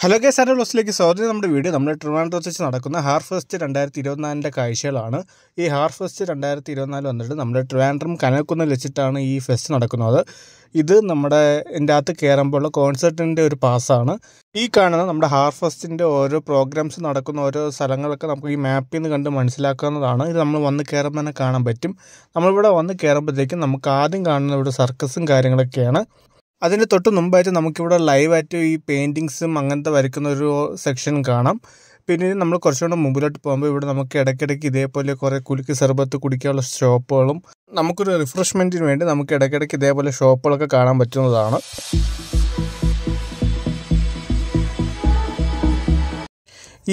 Hello guys, ആരോസിലേക്ക് സ്വാഗതം. നമ്മുടെ video നമ്മുടെ ട്രിവാൻഡ്രത്ത് വെച്ച് നടക്കുന്ന ഹാർഫെസ്റ്റ് 2024 കാഴ്ചകളാണ്. ഈ ഹാർഫെസ്റ്റ് 2024 വന്നിട്ട് നമ്മുടെ ട്രിവാൻഡ്രം കനകുന്നിൽ വെച്ചിട്ടാണ് ഈ ഫെസ്റ്റ് നടക്കുന്നത്. ഇത് നമ്മുടെ ഇതിൻ്റെ അകത്ത് കയറുമ്പോഴുള്ള കോൺസെർട്ടിൻ്റെ ഒരു പാസ്സാണ്. ഈ കാണുന്ന നമ്മുടെ ഹാർഫെസ്റ്റിൻ്റെ ഓരോ പ്രോഗ്രാംസ് നടക്കുന്ന ഓരോ സ്ഥലങ്ങളൊക്കെ നമുക്ക് ഈ മാപ്പിൽ നിന്ന് കണ്ട് മനസ്സിലാക്കാവുന്നതാണ്. ഇത് നമ്മൾ വന്ന് കയറുമ്പോൾ തന്നെ കാണാൻ പറ്റും. നമ്മളിവിടെ വന്ന് കയറുമ്പോഴത്തേക്കും നമുക്ക് ആദ്യം കാണുന്ന ഇവിടെ സർക്കസും കാര്യങ്ങളൊക്കെയാണ്. അതിന് തൊട്ട് മുമ്പായിട്ട് നമുക്കിവിടെ ലൈവായിട്ട് ഈ പെയിൻറ്റിങ്സും അങ്ങനത്തെ വരയ്ക്കുന്ന ഒരു സെക്ഷൻ കാണാം. പിന്നെ നമ്മൾ കുറച്ചുകൂടെ മുമ്പിലോട്ട് പോകുമ്പോൾ ഇവിടെ നമുക്ക് ഇടയ്ക്കിടയ്ക്ക് ഇതേപോലെ കുറേ കുലുക്കി സർബത്ത് കുടിക്കാനുള്ള ഷോപ്പുകളും നമുക്കൊരു റിഫ്രഷ്മെൻറ്റിന് വേണ്ടി നമുക്ക് ഇടയ്ക്കിടയ്ക്ക് ഇതേപോലെ ഷോപ്പുകളൊക്കെ കാണാൻ പറ്റുന്നതാണ്.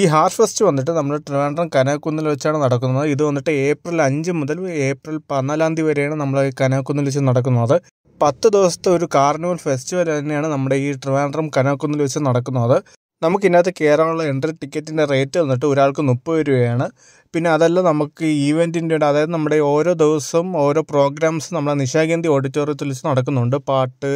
ഈ ഹാർഫെസ്റ്റ് വന്നിട്ട് നമ്മൾ ട്രിവാൻഡ്രം കനകുന്നിൽ വെച്ചാണ് നടക്കുന്നത്. ഇത് വന്നിട്ട് ഏപ്രിൽ 5 മുതൽ ഏപ്രിൽ 14 വരെയാണ് നമ്മൾ കനകുന്നിൽ വെച്ച് നടക്കുന്നത്. 10 ദിവസത്തെ ഒരു കാർണിവൽ ഫെസ്റ്റിവൽ തന്നെയാണ് നമ്മുടെ ഈ ട്രിവാൻഡ്രം കനകുന്നിൽ വെച്ച് നടക്കുന്നത്. നമുക്കിതിനകത്ത് കയറാനുള്ള എൻട്രി ടിക്കറ്റിൻ്റെ റേറ്റ് വന്നിട്ട് ഒരാൾക്ക് 30 രൂപയാണ്. പിന്നെ അതല്ല, നമുക്ക് ഈവൻറ്റിൻ്റെ അതായത് നമ്മുടെ ഓരോ ദിവസവും ഓരോ പ്രോഗ്രാംസ് നമ്മുടെ നിശാഗന്ധി ഓഡിറ്റോറിയത്തിൽ വെച്ച് നടക്കുന്നുണ്ട്. പാട്ട്,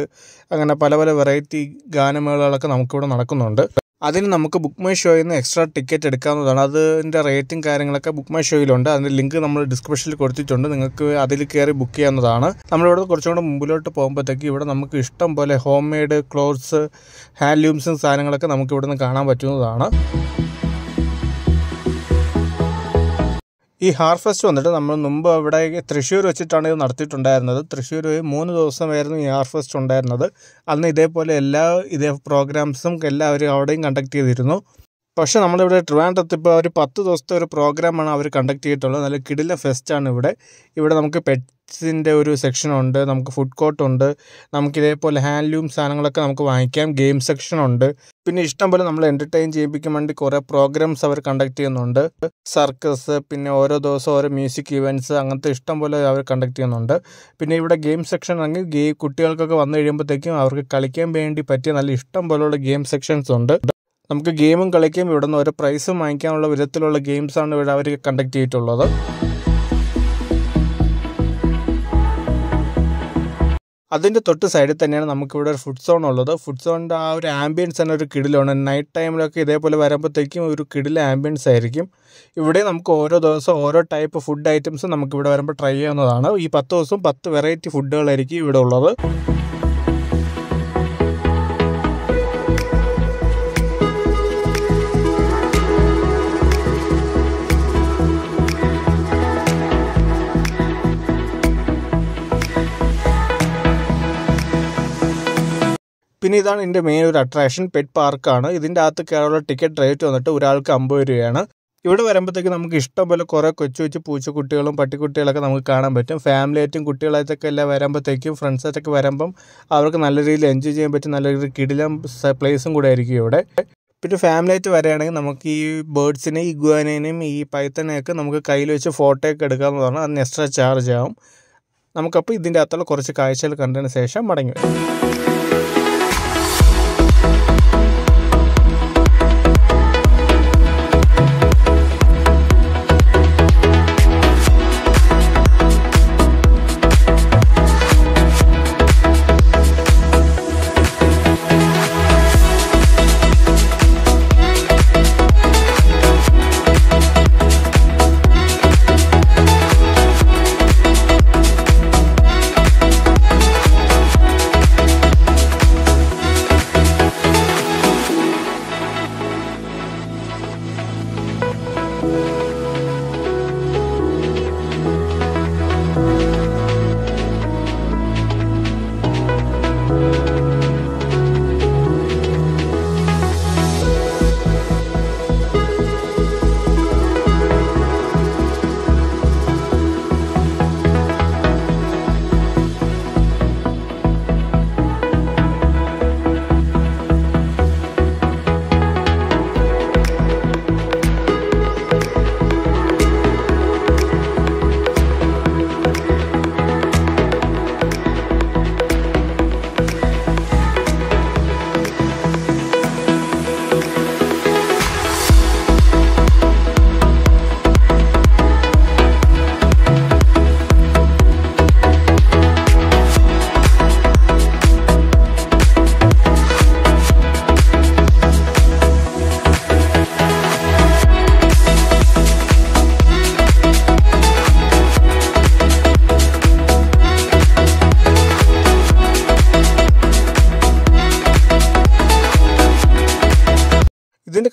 അങ്ങനെ പല പല വെറൈറ്റി ഗാനമേളകളൊക്കെ നമുക്കിവിടെ നടക്കുന്നുണ്ട്. അതിന് നമുക്ക് BookMyShowയിൽ നിന്ന് എക്സ്ട്രാ ടിക്കറ്റ് എടുക്കാവുന്നതാണ്. അതിൻ്റെ റേറ്റും കാര്യങ്ങളൊക്കെ BookMyShowയിലുണ്ട്. അതിൻ്റെ ലിങ്ക് നമ്മൾ ഡിസ്ക്രിപ്ഷനിൽ കൊടുത്തിട്ടുണ്ട്. നിങ്ങൾക്ക് അതിൽ കയറി ബുക്ക് ചെയ്യാവുന്നതാണ്. നമ്മളിവിടെ കുറച്ചുകൂടെ മുമ്പിലോട്ട് പോകുമ്പോഴത്തേക്ക് ഇവിടെ നമുക്ക് ഇഷ്ടം പോലെ ഹോം മെയ്ഡ് ക്ലോത്ത്സ്, ഹാൻഡ്ലൂംസും സാധനങ്ങളൊക്കെ നമുക്ക് ഇവിടെ നിന്ന് കാണാൻ പറ്റുന്നതാണ്. ഈ ഹാർഫെസ്റ്റ് വന്നിട്ട് നമ്മൾ മുമ്പ് ഇവിടെ തൃശ്ശൂർ വെച്ചിട്ടാണ് ഇത് നടത്തിയിട്ടുണ്ടായിരുന്നത്. തൃശ്ശൂർ 3 ദിവസമായിരുന്നു ഈ ഹാർഫെസ്റ്റ് ഉണ്ടായിരുന്നത്. അന്ന് ഇതേപോലെ ഇതേ പ്രോഗ്രാംസും എല്ലാവരും അവിടെയും കണ്ടക്ട് ചെയ്തിരുന്നു. പക്ഷേ നമ്മളിവിടെ ട്രിവാൻഡ്രത്ത് ഇപ്പോൾ ഒരു 10 ദിവസത്തെ ഒരു പ്രോഗ്രാമാണ് അവർ കണ്ടക്ട് ചെയ്തിട്ടുള്ളത്. നല്ല കിടില ഫെസ്റ്റാണ് ഇവിടെ നമുക്ക് പെറ്റ്സിൻ്റെ ഒരു സെക്ഷനുണ്ട്, നമുക്ക് ഫുഡ് കോർട്ടുണ്ട്, നമുക്കിതേപോലെ ഹാൻഡ്ലൂം സാധനങ്ങളൊക്കെ നമുക്ക് വാങ്ങിക്കാം, ഗെയിം സെക്ഷനുണ്ട്. പിന്നെ ഇഷ്ടം പോലെ നമ്മൾ എൻ്റർടൈൻ ചെയ്യിപ്പിക്കാൻ വേണ്ടി കുറേ പ്രോഗ്രാംസ് അവർ കണ്ടക്ട് ചെയ്യുന്നുണ്ട്. സർക്കസ്, പിന്നെ ഓരോ ദിവസം ഓരോ മ്യൂസിക് ഇവൻറ്റ്സ്, അങ്ങനത്തെ ഇഷ്ടം പോലെ അവർ കണ്ടക്ട് ചെയ്യുന്നുണ്ട്. പിന്നെ ഇവിടെ ഗെയിം സെക്ഷൻ ആണെങ്കിൽ കുട്ടികൾക്കൊക്കെ വന്നു കഴിയുമ്പോഴത്തേക്കും അവർക്ക് കളിക്കാൻ വേണ്ടി പറ്റിയ നല്ല ഇഷ്ടം പോലെയുള്ള ഗെയിം സെക്ഷൻസ് ഉണ്ട്. നമുക്ക് ഗെയിമും കളിക്കാം, ഇവിടെ നിന്ന് ഓരോ പ്രൈസും വാങ്ങിക്കാനുള്ള വിധത്തിലുള്ള ഗെയിംസാണ് ഇവിടെ അവർ കണ്ടക്ട് ചെയ്തിട്ടുള്ളത്. അതിൻ്റെ തൊട്ട് സൈഡിൽ തന്നെയാണ് നമുക്കിവിടെ ഒരു ഫുഡ് സോൺ ഉള്ളത്. ഫുഡ് സോണിൻ്റെ ആ ഒരു ആംബിയൻസ് തന്നെ ഒരു കിടിലാണ്. നൈറ്റ് ടൈമിലൊക്കെ ഇതേപോലെ വരുമ്പോഴത്തേക്കും ഒരു കിടില ആംബിയൻസ് ആയിരിക്കും. ഇവിടെ നമുക്ക് ഓരോ ദിവസം ഓരോ ടൈപ്പ് ഫുഡ് ഐറ്റംസ് നമുക്കിവിടെ വരുമ്പോൾ ട്രൈ ചെയ്യാവുന്നതാണ്. ഈ 10 ദിവസവും 10 വെറൈറ്റി ഫുഡുകളായിരിക്കും ഇവിടെ ഉള്ളത്. പിന്നെ ഇതാണ് ഇതിൻ്റെ മെയിൻ ഒരു അട്രാക്ഷൻ, പെറ്റ് പാർക്കാണ്. ഇതിൻ്റെ അകത്ത് കയറാനുള്ള ടിക്കറ്റ് റേറ്റ് വന്നിട്ട് ഒരാൾക്ക് 50 രൂപയാണ്. ഇവിടെ വരുമ്പോഴത്തേക്ക് നമുക്ക് ഇഷ്ടംപോലെ കുറേ കൊച്ചു പൂച്ചക്കുട്ടികളും പട്ടിക്കുട്ടികളൊക്കെ നമുക്ക് കാണാൻ പറ്റും. ഫാമിലിയായിട്ടും കുട്ടികളായിട്ടൊക്കെ എല്ലാം വരുമ്പോഴത്തേക്കും ഫ്രണ്ട്സായിട്ടൊക്കെ വരുമ്പം അവർക്ക് നല്ല രീതിയിൽ എൻജോയ് ചെയ്യാൻ പറ്റും. നല്ല രീതിയിൽ കിടിലം പ്ലേസും കൂടെ ആയിരിക്കും ഇവിടെ. പിന്നെ ഫാമിലിയായിട്ട് വരികയാണെങ്കിൽ നമുക്ക് ഈ ബേർഡ്സിനെ, ഈ ഇഗ്വാനേനെയും ഈ പൈത്തനെയൊക്കെ നമുക്ക് കയ്യിൽ വെച്ച് ഫോട്ടോയൊക്കെ എടുക്കാവുന്നതാണ്. അതിന് എക്സ്ട്രാ ചാർജ് ആവും. നമുക്കപ്പോൾ ഇതിൻ്റെ അകത്തുള്ള കുറച്ച് കാഴ്ചകൾ കണ്ടതിന് ശേഷം മടങ്ങി വരും.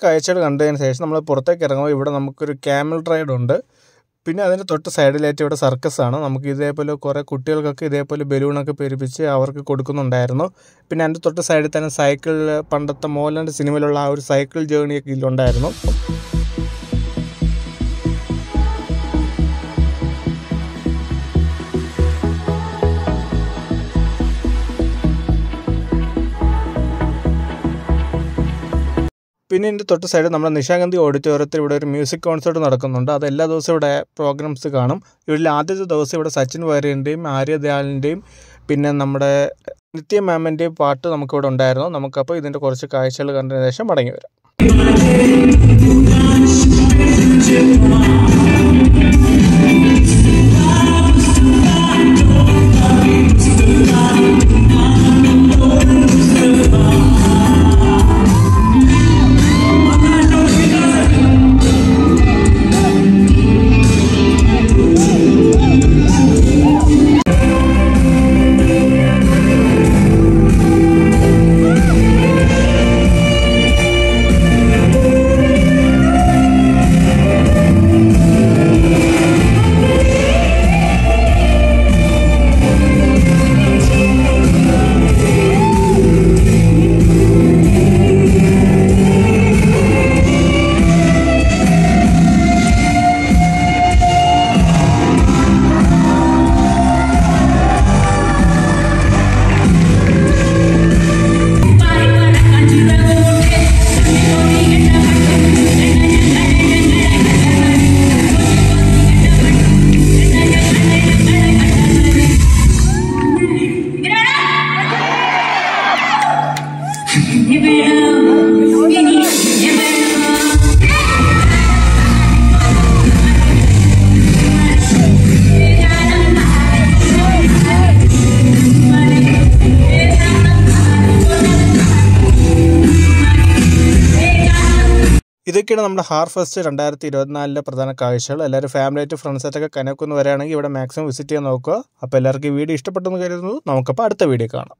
കാഴ്ചകൾ കണ്ടതിന് ശേഷം നമ്മൾ പുറത്തേക്ക് ഇറങ്ങുമ്പോൾ ഇവിടെ നമുക്കൊരു ക്യാമൽ റൈഡ് ഉണ്ട്. പിന്നെ അതിൻ്റെ തൊട്ട് സൈഡിലായിട്ട് ഇവിടെ സർക്കസാണ്. നമുക്ക് ഇതേപോലെ കുറേ കുട്ടികൾക്കൊക്കെ ഇതേപോലെ ബലൂണൊക്കെ പെരുപ്പിച്ച് അവർക്ക് കൊടുക്കുന്നുണ്ടായിരുന്നു. പിന്നെ അതിൻ്റെ തൊട്ട് സൈഡിൽ തന്നെ സൈക്കിൾ, പണ്ടത്തെ മോഹൻലാലിൻ്റെ സിനിമയിലുള്ള ആ ഒരു സൈക്കിൾ ജേണിയൊക്കെ ഇതിലുണ്ടായിരുന്നു. പിന്നെ ഇതിൻ്റെ തൊട്ട് സൈഡ് നമ്മുടെ നിശാഗന്ധി ഓഡിറ്റോറിയത്തിൽ ഇവിടെ ഒരു മ്യൂസിക് കോൺസേർട്ട് നടക്കുന്നുണ്ട്. അത് എല്ലാ ദിവസവും ഇവിടെ പ്രോഗ്രാംസ് കാണും. ഇവിടെ ആദ്യത്തെ ദിവസം ഇവിടെ സച്ചിൻ വാര്യറിൻ്റെയും ആര്യ ദയാലിൻ്റെയും പിന്നെ നമ്മുടെ നിത്യ മാമിൻ്റെയും പാട്ട് നമുക്കിവിടെ ഉണ്ടായിരുന്നു. നമുക്കപ്പോൾ ഇതിൻ്റെ കുറച്ച് കാഴ്ചകൾ കണ്ടതിന് ശേഷം മടങ്ങി വരാം. ഇതൊക്കെയാണ് നമ്മുടെ ഹാർഫെസ്റ്റ് 2024 പ്രധാന കാഴ്ചകൾ. എല്ലാവരും ഫാമിലിയായിട്ട് ഫ്രണ്ട്സായിട്ടൊക്കെ കനക്കൊന്ന് വരികയാണെങ്കിൽ ഇവിടെ മാക്സിമം വിസിറ്റ് ചെയ്യാൻ നോക്കുക. അപ്പോൾ എല്ലാവർക്കും ഈ വീഡിയോ ഇഷ്ടപ്പെട്ടെന്ന് കരുതുന്നു. നമുക്കപ്പോൾ അടുത്ത വീഡിയോ കാണാം.